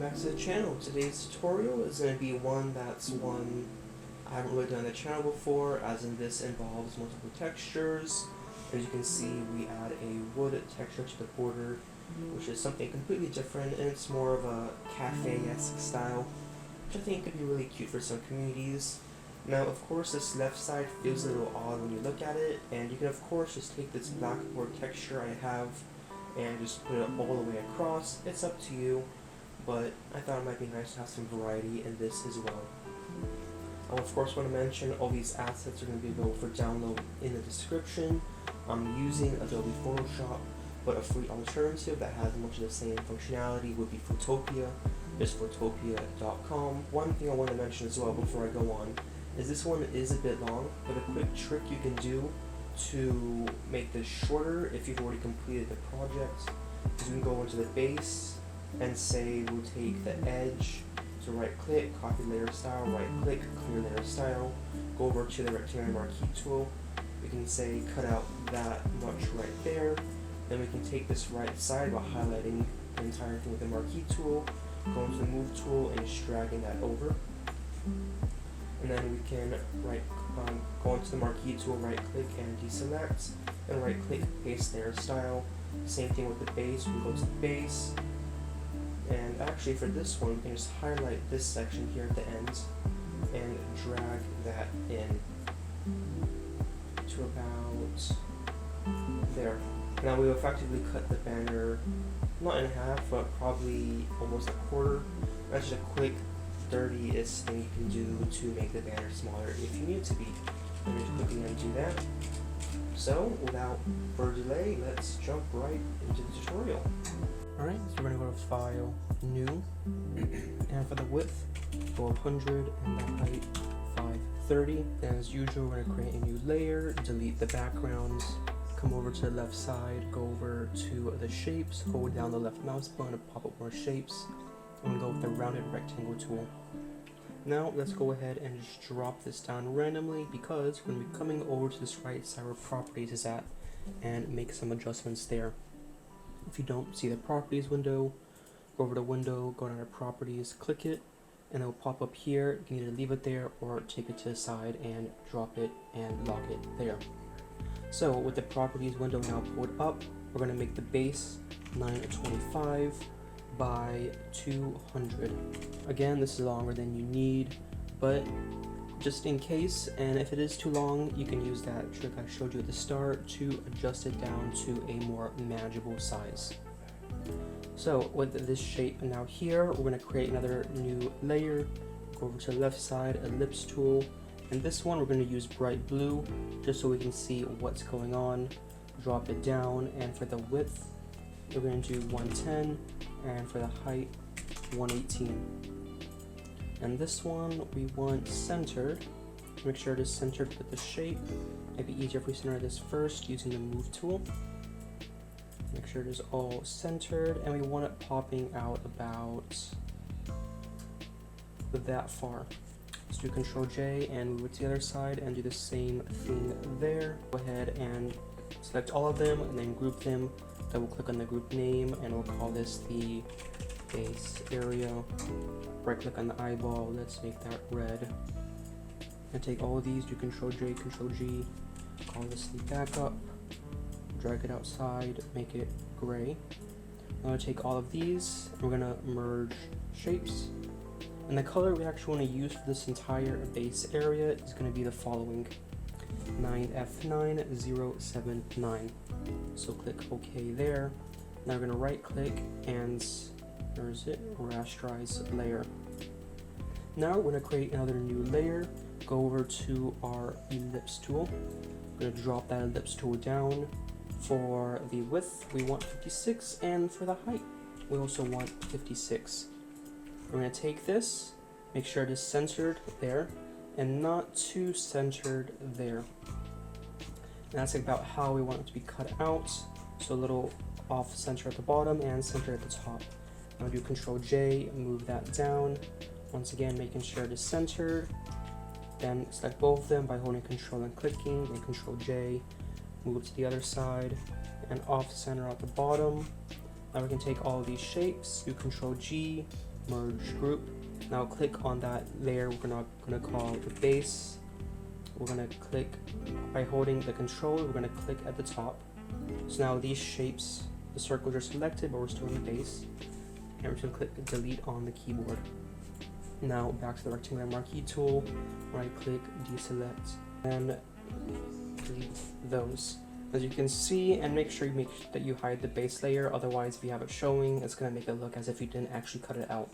back to the channel. Today's tutorial is going to be one I haven't really done on the channel before, as in this involves multiple textures. As you can see, we add a wood texture to the border, which is something completely different, and it's more of a cafe-esque style, which I think could be really cute for some communities. Now, of course, this left side feels a little odd when you look at it, and you can of course just take this blackboard texture I have and just put it all the way across. It's up to you, but I thought it might be nice to have some variety in this as well. I of course want to mention all these assets are going to be available for download in the description. I'm using Adobe Photoshop, but a free alternative that has much of the same functionality would be Photopea. It's photopea.com. One thing I want to mention as well before I go on is this one is a bit long, but a quick trick you can do to make this shorter if you've already completed the project is you can go into the base and say we'll take the edge, so right click, copy layer style, right click, clear layer style, go over to the rectangular marquee tool. We can say cut out that much right there. Then we can take this right side by highlighting the entire thing with the marquee tool, go into the move tool and just dragging that over. And then we can go into the marquee tool, right click and deselect, and right click paste layer style. Same thing with the base, we go to the base, and actually for this one we can just highlight this section here at the end and drag that in to about there. Now we've effectively cut the banner not in half, but probably almost a quarter. That's just a quick dirtiest thing you can do to make the banner smaller if you need it to be. Let me just quickly undo that. So without further delay, let's jump right into the tutorial. Alright, so we're going to go to File, New, and for the width, go 100, and the height, 530. And as usual, we're going to create a new layer, delete the background, come over to the left side, go over to the shapes, hold down the left mouse button to pop up more shapes, and go with the rounded rectangle tool. Now let's go ahead and just drop this down randomly, because we're going to be coming over to this right side where properties is at and make some adjustments there. If you don't see the properties window, go over to window, go down to properties, click it, and it will pop up here. You can either leave it there or take it to the side and drop it and lock it there. So with the properties window now pulled up, we're going to make the base 925 by 200. Again, this is longer than you need, but just in case, and if it is too long, you can use that trick I showed you at the start to adjust it down to a more manageable size. So with this shape now here, we're going to create another new layer. Go over to the left side, ellipse tool, and this one we're going to use bright blue just so we can see what's going on. Drop it down, and for the width we're going to do 110, and for the height 118. And this one we want centered. Make sure it is centered with the shape. It'd be easier if we center this first using the move tool. Make sure it is all centered, and we want it popping out about that far. Let's do Control J and move it to the other side and do the same thing there. Go ahead and select all of them and then group them. Double click on the group name and we'll call this the base area. Right click on the eyeball, let's make that red. And take all of these, do Control J, Control G, call this the backup, drag it outside, make it gray. Now take all of these, and we're gonna merge shapes. And the color we actually want to use for this entire base area is going to be the following: 9F9079. So click OK there. Now we're going to right click and there's it, rasterize layer. Now we're going to create another new layer. Go over to our ellipse tool. We're going to drop that ellipse tool down. For the width we want 56, and for the height we also want 56. We're going to take this, make sure it is centered there and not too centered there. And that's about how we want it to be cut out, so a little off center at the bottom and center at the top. Now do Control J, move that down, once again making sure it is centered. Then select both of them by holding Control and clicking, then Control J, move it to the other side and off center at the bottom. Now we can take all of these shapes, do Control G, merge group. Now click on that layer we're gonna call the base. We're gonna click by holding the control, we're gonna click at the top. So now these shapes, the circles are selected, but we're still in the base. And we're just gonna click delete on the keyboard. Now back to the rectangular marquee tool, right click, deselect, and delete those. As you can see, and make sure that you hide the base layer, otherwise if you have it showing, it's gonna make it look as if you didn't actually cut it out.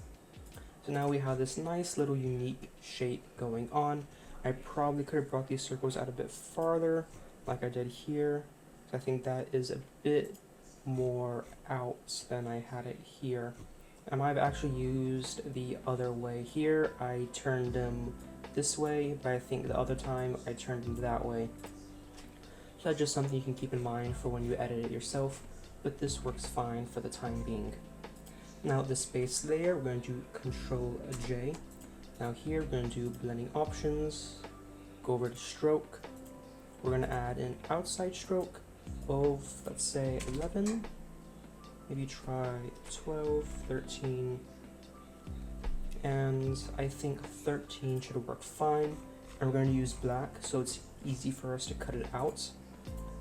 So now we have this nice little unique shape going on. I probably could have brought these circles out a bit farther, like I did here. So I think that is a bit more out than I had it here. I might have actually used the other way here. I turned them this way, but I think the other time I turned them that way. So that's just something you can keep in mind for when you edit it yourself, but this works fine for the time being. Now this base layer, we're going to do Control J. Now here we're going to do blending options, go over to stroke. We're going to add an outside stroke of, let's say 11, maybe try 12, 13, and I think 13 should work fine. And we're going to use black so it's easy for us to cut it out.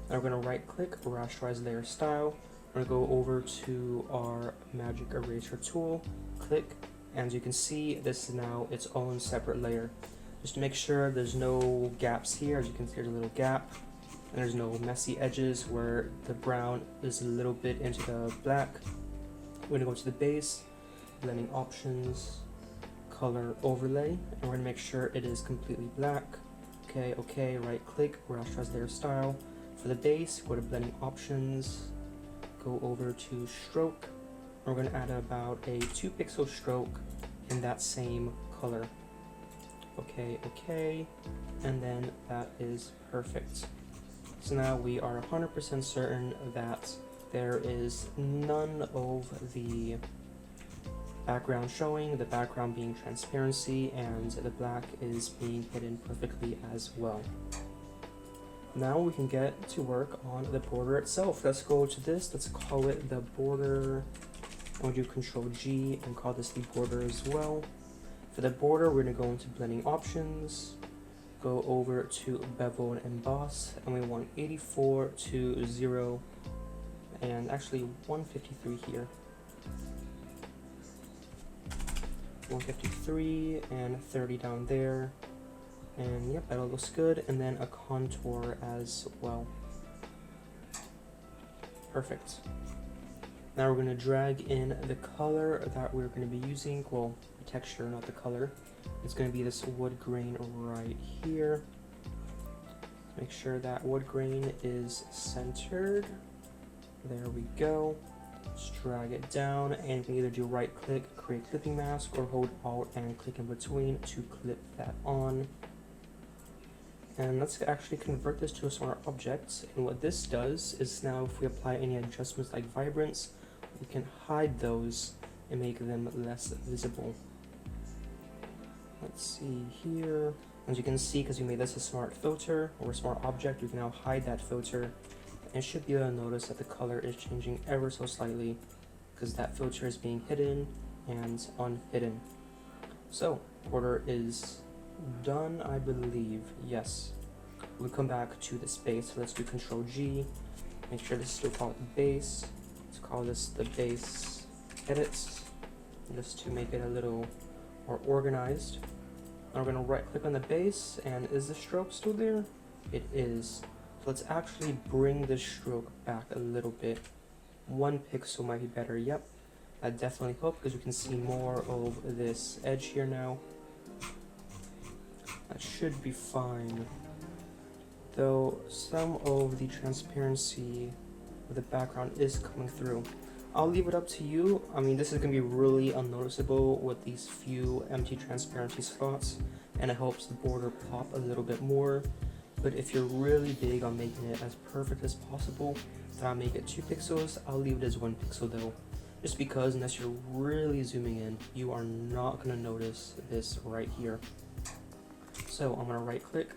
Now we're going to right click, rasterize layer style. We're going to go over to our magic eraser tool, click, and as you can see, this is now its own separate layer. Just to make sure there's no gaps here, as you can see there's a little gap, and there's no messy edges where the brown is a little bit into the black. We're going to go to the base, blending options, color overlay, and we're going to make sure it is completely black. Okay, right click, rasterize layer style. For the base, go to blending options, go over to stroke. We're going to add about a 2 pixel stroke in that same color. Okay, and then that is perfect. So now we are 100% certain that there is none of the background showing, the background being transparency, and the black is being hidden perfectly as well. Now we can get to work on the border itself. Let's go to this, let's call it the border. I'll do Control G and call this the border as well. For the border, we're going to go into blending options, go over to bevel and emboss, and we want 84 to 0, and actually 153 here. 153 and 30 down there. And yep, that all looks good. And then a contour as well. Perfect. Now we're going to drag in the color that we're going to be using. Well, the texture, not the color. It's going to be this wood grain right here. Make sure that wood grain is centered. There we go. Just drag it down, and you can either do right click, create clipping mask, or hold Alt and click in between to clip that on. And let's actually convert this to a smart object. And what this does is now if we apply any adjustments like vibrance, we can hide those and make them less visible. Let's see here. As you can see, because we made this a smart filter or a smart object, we can now hide that filter. And you should be able to notice that the color is changing ever so slightly because that filter is being hidden and unhidden. So, border is done, I believe. Yes. We'll come back to the base. So let's do Control G. Make sure this is still called the base. Let's call this the base edits, just to make it a little more organized. Now we're going to right click on the base, and is the stroke still there? It is. So let's actually bring the stroke back a little bit. 1 pixel might be better. Yep, that definitely helped because we can see more of this edge here now. That should be fine. Though some of the transparency of the background is coming through. I'll leave it up to you. I mean, this is going to be really unnoticeable with these few empty transparency slots, and it helps the border pop a little bit more. But if you're really big on making it as perfect as possible, then I'll make it 2 pixels. I'll leave it as 1 pixel though, just because unless you're really zooming in, you are not going to notice this right here. So I'm going to right click,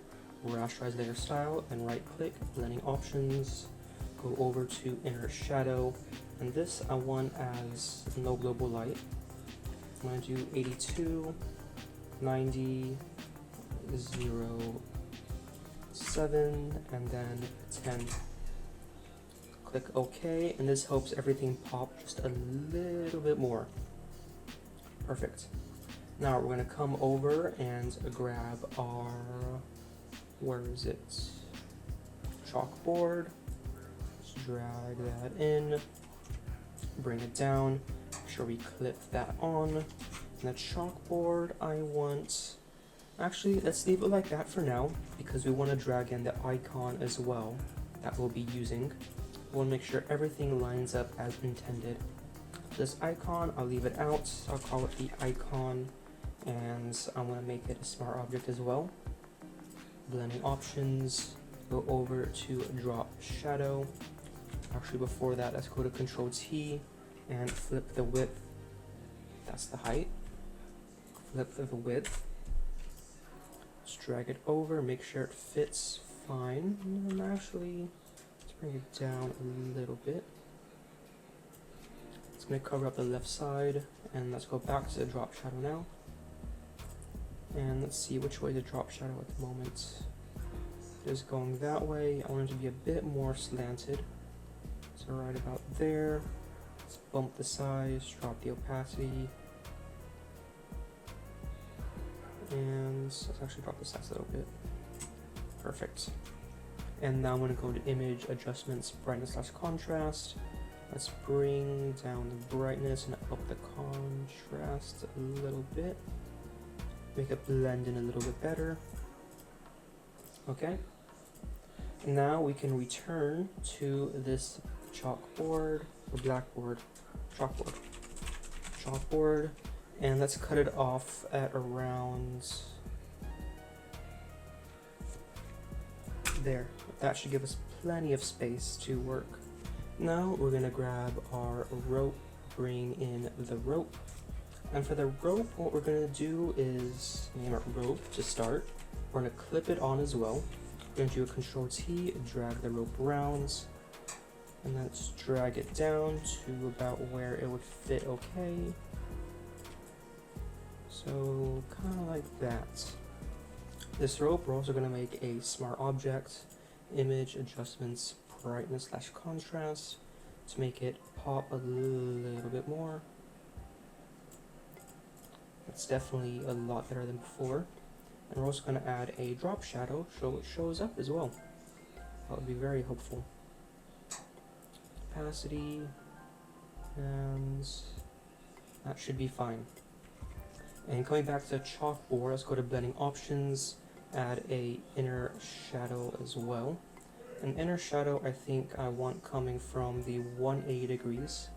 rasterize layer style, and right click, blending options, go over to inner shadow, and this I want as no global light. I'm going to do 82, 90, 0, 7, and then 10. Click OK, and this helps everything pop just a little bit more. Perfect. Now we're going to come over and grab our, where is it? Chalkboard. Just drag that in, bring it down, make sure we clip that on. And the chalkboard, I want, actually let's leave it like that for now, because we want to drag in the icon as well that we'll be using. We'll make sure everything lines up as intended. This icon, I'll leave it out, I'll call it the icon, and I'm going to make it a smart object as well. Blending options, go over to drop shadow. Actually before that, let's go to Control T and flip the width. That's the height. Flip the width. Just drag it over, make sure it fits fine. And actually, let's bring it down a little bit. It's going to cover up the left side, and let's go back to the drop shadow now. And let's see which way to drop shadow at the moment. Just going that way. I want it to be a bit more slanted. So right about there. Let's bump the size, drop the opacity. And let's actually drop the size a little bit. Perfect. And now I'm going to go to Image, Adjustments, Brightness / Contrast. Let's bring down the brightness and up the contrast a little bit. Make it blend in a little bit better. Okay. Now we can return to this chalkboard, or chalkboard, and let's cut it off at around there. That should give us plenty of space to work. Now we're gonna grab our rope, bring in the rope, and for the rope, what we're gonna do is name it rope to start. We're gonna clip it on as well. We're going to do a Control T, drag the rope around, and let's drag it down to about where it would fit okay. So kind of like that. This rope, we're also going to make a smart object, Image, Adjustments, Brightness / Contrast, to make it pop a little bit more. It's definitely a lot better than before. And we're also going to add a drop shadow so it shows up as well. That would be very helpful. Opacity, and that should be fine. And coming back to the chalkboard, let's go to Blending Options, add a inner shadow as well. An inner shadow I think I want coming from the 180 degrees.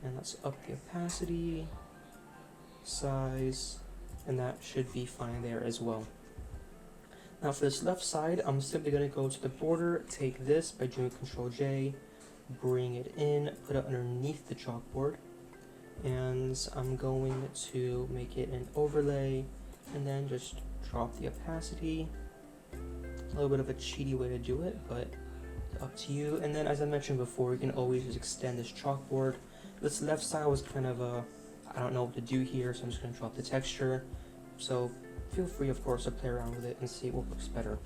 And let's up the opacity, size, and that should be fine there as well. Now for this left side, I'm simply going to go to the border, take this by doing Control J, bring it in, put it underneath the chalkboard, and I'm going to make it an overlay, and then just drop the opacity. A little bit of a cheaty way to do it, but up to you. And then as I mentioned before, you can always just extend this chalkboard. This left side was kind of a, I don't know what to do here, so I'm just going to drop the texture. So feel free, of course, to play around with it and see what works better.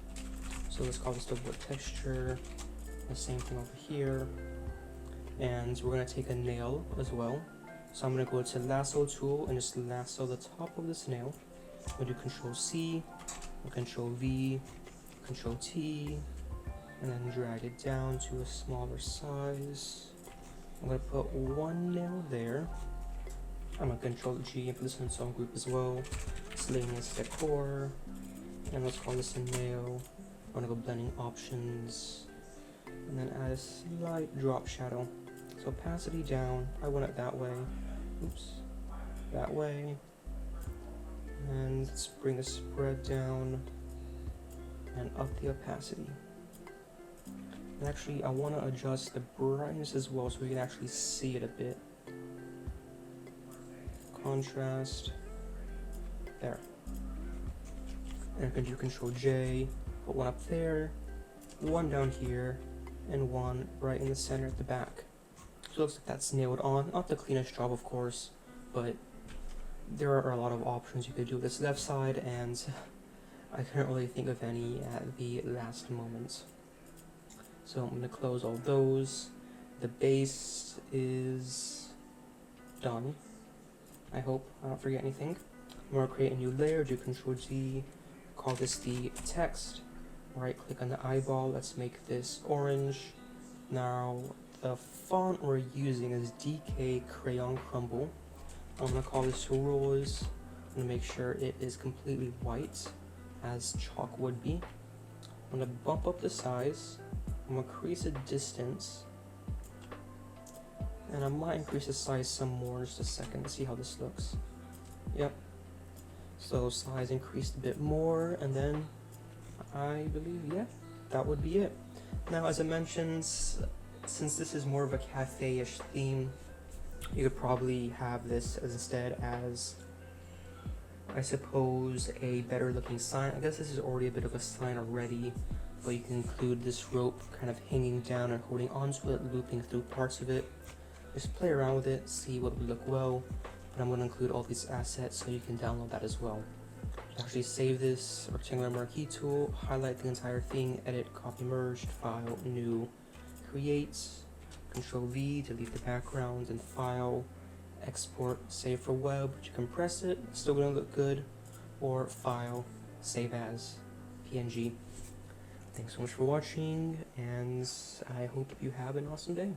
So let's call this the wood texture. The same thing over here. And we're going to take a nail as well. So I'm going to go to Lasso tool and just lasso the top of this nail. I'm going to do Control C, Control V, Control T, and then drag it down to a smaller size. I'm going to put one nail there. I'm going to Control G and put this in its own group as well. Miscellaneous decor, and let's call this a nail. I'm going to go Blending Options, and then add a slight drop shadow. So opacity down, I want it that way. Oops, that way. And let's bring the spread down and up the opacity. And actually, I want to adjust the brightness as well so we can actually see it a bit. Contrast, there. And I can do Control J, put one up there, one down here, and one right in the center at the back. So it looks like that's nailed on. Not the cleanest job, of course, but there are a lot of options you could do with this left side, and I couldn't really think of any at the last moment. So I'm going to close all those. The base is done. I hope I don't forget anything. I'm going to create a new layer, do Control G, call this the text. Right click on the eyeball, let's make this orange. Now the font we're using is DK Crayon Crumble. I'm going to call this Rose. I'm going to make sure it is completely white, as chalk would be. I'm going to bump up the size. I'm going to increase the distance. And I might increase the size some more in just a second to see how this looks. Yep. So size increased a bit more, and then I believe, yeah, that would be it. Now, as I mentioned, since this is more of a cafe-ish theme, you could probably have this as instead as, I suppose, a better looking sign. I guess this is already a bit of a sign already, but you can include this rope kind of hanging down and holding onto it, looping through parts of it. Just play around with it, see what would look well, but I'm going to include all these assets so you can download that as well. Actually save this rectangular marquee tool, highlight the entire thing, edit, copy, merged, file, new, create, Control V, delete the background, and file, export, save for web, to compress it, still gonna look good, or file, save as, PNG. Thanks so much for watching, and I hope you have an awesome day.